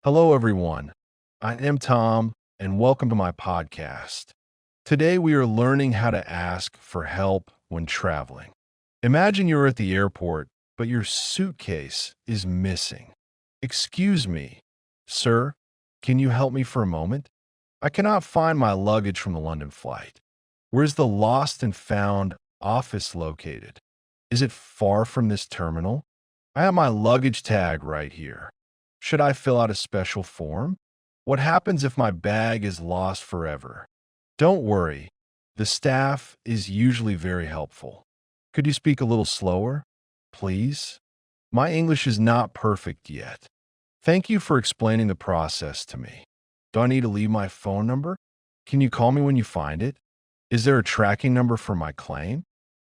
Hello, everyone. I am Tom, and welcome to my podcast. Today, we are learning how to ask for help when traveling. Imagine you're at the airport, but your suitcase is missing. Excuse me, sir, can you help me for a moment? I cannot find my luggage from the London flight. Where's the lost and found office located? Is it far from this terminal? I have my luggage tag right here. Should I fill out a special form? What happens if my bag is lost forever? Don't worry, the staff is usually very helpful. Could you speak a little slower, please? My English is not perfect yet. Thank you for explaining the process to me. Do I need to leave my phone number? Can you call me when you find it? Is there a tracking number for my claim?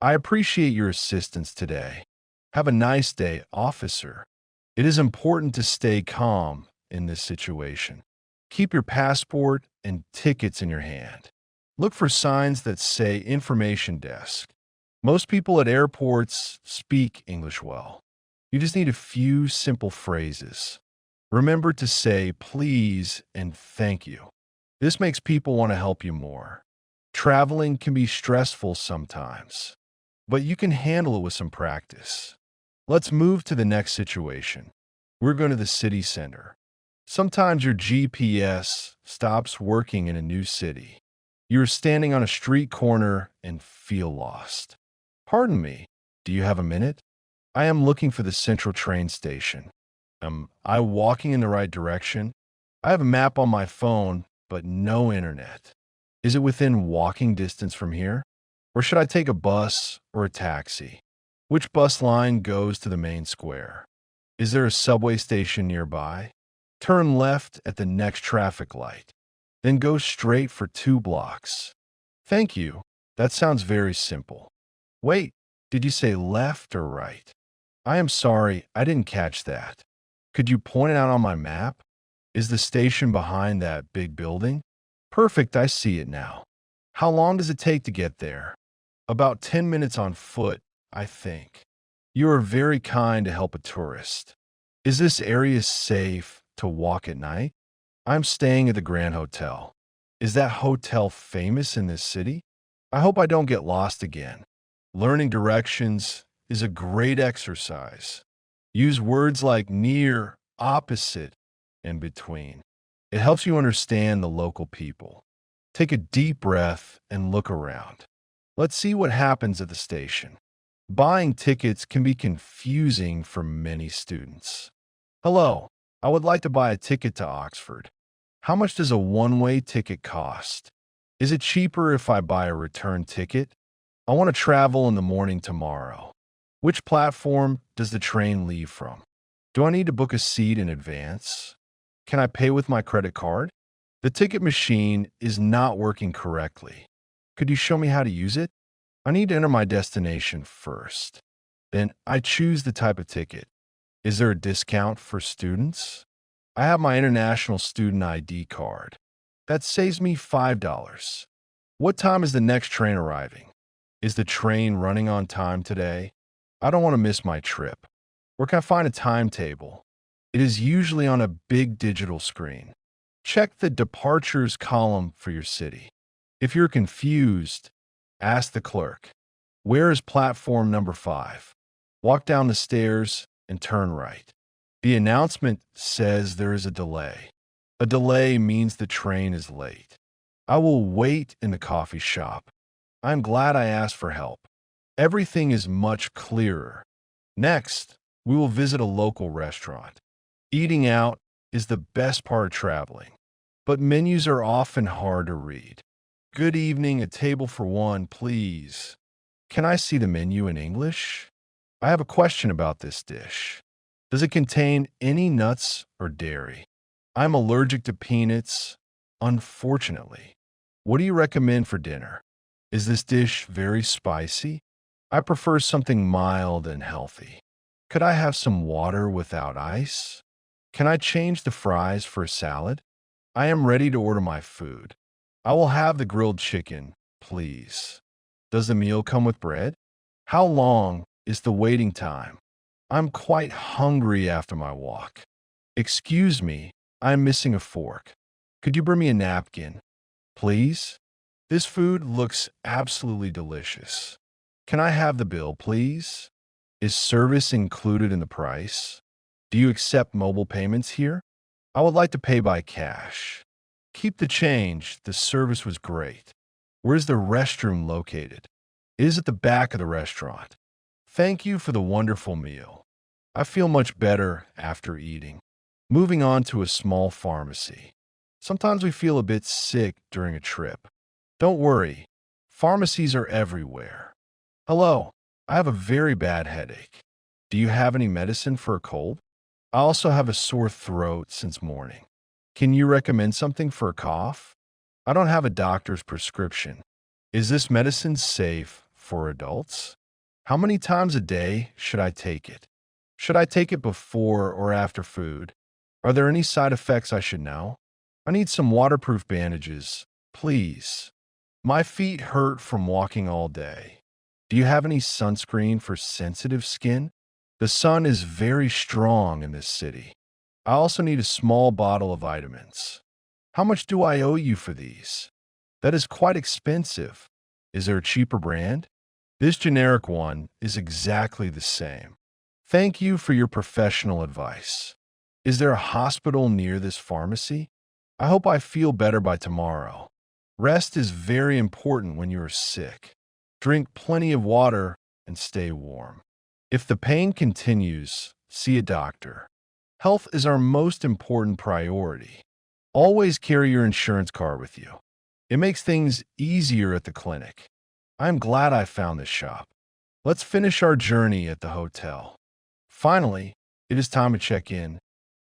I appreciate your assistance today. Have a nice day, officer. It is important to stay calm in this situation. Keep your passport and tickets in your hand. Look for signs that say information desk. Most people at airports speak English well. You just need a few simple phrases. Remember to say please and thank you. This makes people want to help you more. Traveling can be stressful sometimes, but you can handle it with some practice. Let's move to the next situation. We're going to the city center. Sometimes your GPS stops working in a new city. You're standing on a street corner and feel lost. Pardon me, do you have a minute? I am looking for the central train station. Am I walking in the right direction? I have a map on my phone, but no internet. Is it within walking distance from here? Or should I take a bus or a taxi? Which bus line goes to the main square? Is there a subway station nearby? Turn left at the next traffic light. Then go straight for 2 blocks. Thank you. That sounds very simple. Wait, did you say left or right? I am sorry, I didn't catch that. Could you point it out on my map? Is the station behind that big building? Perfect, I see it now. How long does it take to get there? About 10 minutes on foot, I think. You are very kind to help a tourist. Is this area safe to walk at night? I'm staying at the Grand Hotel. Is that hotel famous in this city? I hope I don't get lost again. Learning directions is a great exercise. Use words like near, opposite, and between. It helps you understand the local people. Take a deep breath and look around. Let's see what happens at the station. Buying tickets can be confusing for many students. Hello, I would like to buy a ticket to Oxford. How much does a one-way ticket cost? Is it cheaper if I buy a return ticket? I want to travel in the morning tomorrow. Which platform does the train leave from? Do I need to book a seat in advance? Can I pay with my credit card? The ticket machine is not working correctly. Could you show me how to use it? I need to enter my destination first. Then I choose the type of ticket. Is there a discount for students? I have my international student ID card. That saves me $5. What time is the next train arriving? Is the train running on time today? I don't want to miss my trip. Where can I find a timetable? It is usually on a big digital screen. Check the departures column for your city. If you're confused, ask the clerk. Where is platform number 5? Walk down the stairs and turn right. The announcement says there is a delay. A delay means the train is late. I will wait in the coffee shop. I'm glad I asked for help. Everything is much clearer. Next, we will visit a local restaurant. Eating out is the best part of traveling, but menus are often hard to read. Good evening, a table for one, please. Can I see the menu in English? I have a question about this dish. Does it contain any nuts or dairy? I'm allergic to peanuts, unfortunately. What do you recommend for dinner? Is this dish very spicy? I prefer something mild and healthy. Could I have some water without ice? Can I change the fries for a salad? I am ready to order my food. I will have the grilled chicken, please. Does the meal come with bread? How long is the waiting time? I'm quite hungry after my walk. Excuse me, I'm missing a fork. Could you bring me a napkin, please? This food looks absolutely delicious. Can I have the bill, please? Is service included in the price? Do you accept mobile payments here? I would like to pay by cash. Keep the change. The service was great. Where's the restroom located? It is at the back of the restaurant. Thank you for the wonderful meal. I feel much better after eating. Moving on to a small pharmacy. Sometimes we feel a bit sick during a trip. Don't worry, pharmacies are everywhere. Hello, I have a very bad headache. Do you have any medicine for a cold? I also have a sore throat since morning. Can you recommend something for a cough? I don't have a doctor's prescription. Is this medicine safe for adults? How many times a day should I take it? Should I take it before or after food? Are there any side effects I should know? I need some waterproof bandages, please. My feet hurt from walking all day. Do you have any sunscreen for sensitive skin? The sun is very strong in this city. I also need a small bottle of vitamins. How much do I owe you for these? That is quite expensive. Is there a cheaper brand? This generic one is exactly the same. Thank you for your professional advice. Is there a hospital near this pharmacy? I hope I feel better by tomorrow. Rest is very important when you are sick. Drink plenty of water and stay warm. If the pain continues, see a doctor. Health is our most important priority. Always carry your insurance card with you. It makes things easier at the clinic. I'm glad I found this shop. Let's finish our journey at the hotel. Finally, it is time to check in.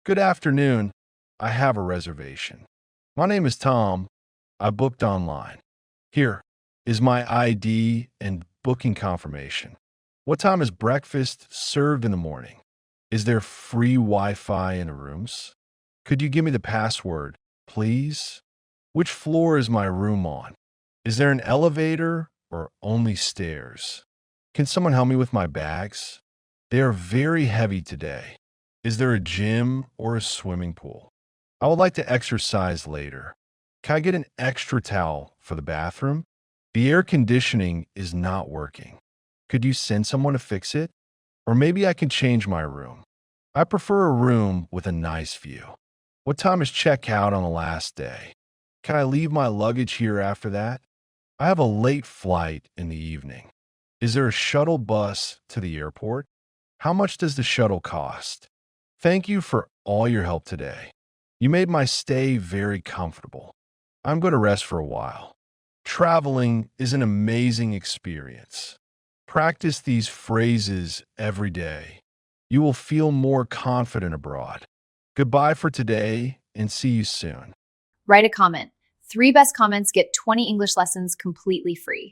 Good afternoon. I have a reservation. My name is Tom. I booked online. Here is my ID and booking confirmation. What time is breakfast served in the morning? Is there free Wi-Fi in the rooms? Could you give me the password, please? Which floor is my room on? Is there an elevator or only stairs? Can someone help me with my bags? They are very heavy today. Is there a gym or a swimming pool? I would like to exercise later. Can I get an extra towel for the bathroom? The air conditioning is not working. Could you send someone to fix it? Or maybe I can change my room. I prefer a room with a nice view. What time is checkout on the last day? Can I leave my luggage here after that? I have a late flight in the evening. Is there a shuttle bus to the airport? How much does the shuttle cost? Thank you for all your help today. You made my stay very comfortable. I'm going to rest for a while. Traveling is an amazing experience. Practice these phrases every day. You will feel more confident abroad. Goodbye for today and see you soon. Write a comment. 3 best comments get 20 English lessons completely free.